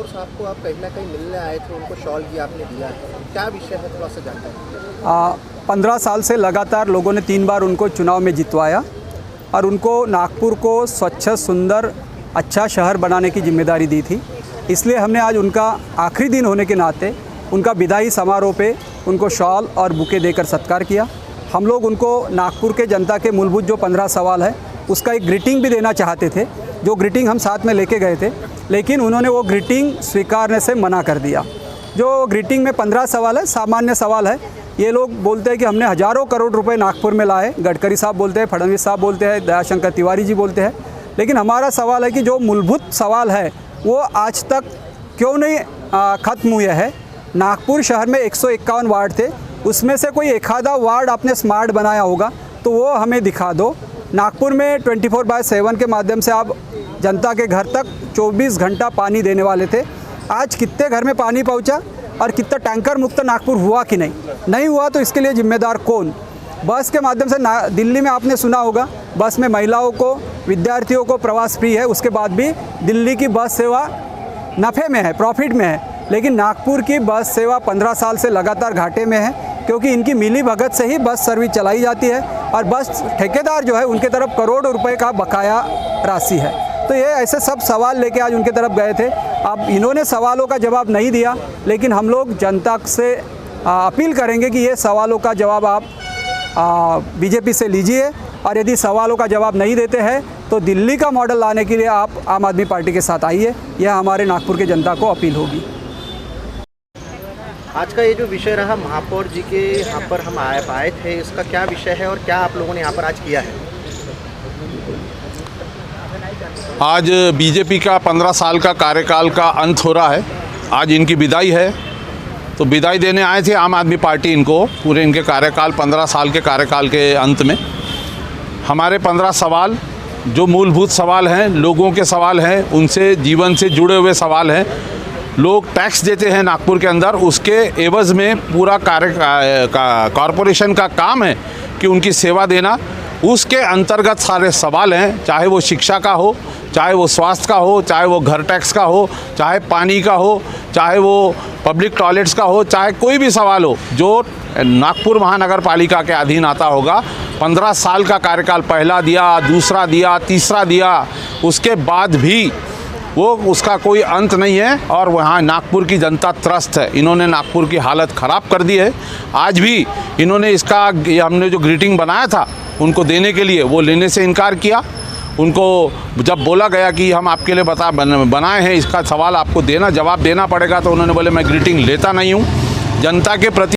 ठाकुर साहब को आप कहीं ना कहीं मिलने आए थे, उनको शॉल भी आपने दिया है, क्या विषय है, थोड़ा सा जानकारी। 15 साल से लगातार लोगों ने 3 बार उनको चुनाव में जितवाया और उनको नागपुर को स्वच्छ, सुंदर, अच्छा शहर बनाने की जिम्मेदारी दी थी। इसलिए हमने आज उनका आखिरी दिन होने के नाते उनका विदाई समारोह पे उनको शॉल और बुके देकर सत्कार किया। हम लोग उनको नागपुर के जनता के मूलभूत जो 15 सवाल है उसका एक ग्रीटिंग भी देना चाहते थे, जो ग्रीटिंग हम साथ में लेके गए थे, लेकिन उन्होंने वो ग्रीटिंग स्वीकारने से मना कर दिया। जो ग्रीटिंग में 15 सवाल है, सामान्य सवाल है। ये लोग बोलते हैं कि हमने हज़ारों करोड़ रुपए नागपुर में लाए, गडकरी साहब बोलते हैं, फडणवीस साहब बोलते हैं, दयाशंकर तिवारी जी बोलते हैं, लेकिन हमारा सवाल है कि जो मूलभूत सवाल है वो आज तक क्यों नहीं ख़त्म हुए हैं। नागपुर शहर में 151 वार्ड थे, उसमें से कोई एक आधा वार्ड आपने स्मार्ट बनाया होगा तो वो हमें दिखा दो। नागपुर में 24/7 के माध्यम से आप जनता के घर तक 24 घंटा पानी देने वाले थे। आज कितने घर में पानी पहुंचा और कितना टैंकर मुक्त नागपुर हुआ कि नहीं हुआ, तो इसके लिए जिम्मेदार कौन। बस के माध्यम से दिल्ली में आपने सुना होगा, बस में महिलाओं को, विद्यार्थियों को प्रवास फ्री है, उसके बाद भी दिल्ली की बस सेवा नफ़े में है, प्रॉफिट में है। लेकिन नागपुर की बस सेवा 15 साल से लगातार घाटे में है, क्योंकि इनकी मिली भगत से ही बस सर्विस चलाई जाती है और बस ठेकेदार जो है उनके तरफ करोड़ों रुपए का बकाया राशि है। तो ये ऐसे सब सवाल लेके आज उनके तरफ गए थे। अब इन्होंने सवालों का जवाब नहीं दिया, लेकिन हम लोग जनता से अपील करेंगे कि ये सवालों का जवाब आप बीजेपी से लीजिए, और यदि सवालों का जवाब नहीं देते हैं तो दिल्ली का मॉडल लाने के लिए आप आम आदमी पार्टी के साथ आइए। यह हमारे नागपुर के जनता को अपील होगी। आज का ये जो विषय रहा, महापौर जी के यहाँ पर हम आए थे, इसका क्या विषय है और क्या आप लोगों ने यहाँ पर आज किया है। आज बीजेपी का 15 साल का कार्यकाल का अंत हो रहा है, आज इनकी विदाई है, तो विदाई देने आए थे आम आदमी पार्टी इनको, पूरे इनके कार्यकाल 15 साल के कार्यकाल के अंत में। हमारे 15 सवाल जो मूलभूत सवाल हैं, लोगों के सवाल हैं, उनसे जीवन से जुड़े हुए सवाल हैं। लोग टैक्स देते हैं नागपुर के अंदर, उसके एवज़ में पूरा कॉरपोरेशन का काम है कि उनकी सेवा देना, उसके अंतर्गत सारे सवाल हैं, चाहे वो शिक्षा का हो, चाहे वो स्वास्थ्य का हो, चाहे वो घर टैक्स का हो, चाहे पानी का हो, चाहे वो पब्लिक टॉयलेट्स का हो, चाहे कोई भी सवाल हो जो नागपुर महानगर पालिका के अधीन आता होगा। 15 साल का कार्यकाल पहला दिया, दूसरा दिया, तीसरा दिया, उसके बाद भी वो उसका कोई अंत नहीं है और वहाँ नागपुर की जनता त्रस्त है। इन्होंने नागपुर की हालत ख़राब कर दी है। आज भी इन्होंने इसका, हमने जो ग्रीटिंग बनाया था उनको देने के लिए, वो लेने से इनकार किया। उनको जब बोला गया कि हम आपके लिए बनाए हैं, इसका सवाल आपको जवाब देना पड़ेगा, तो उन्होंने बोले मैं ग्रीटिंग लेता नहीं हूँ। जनता के प्रति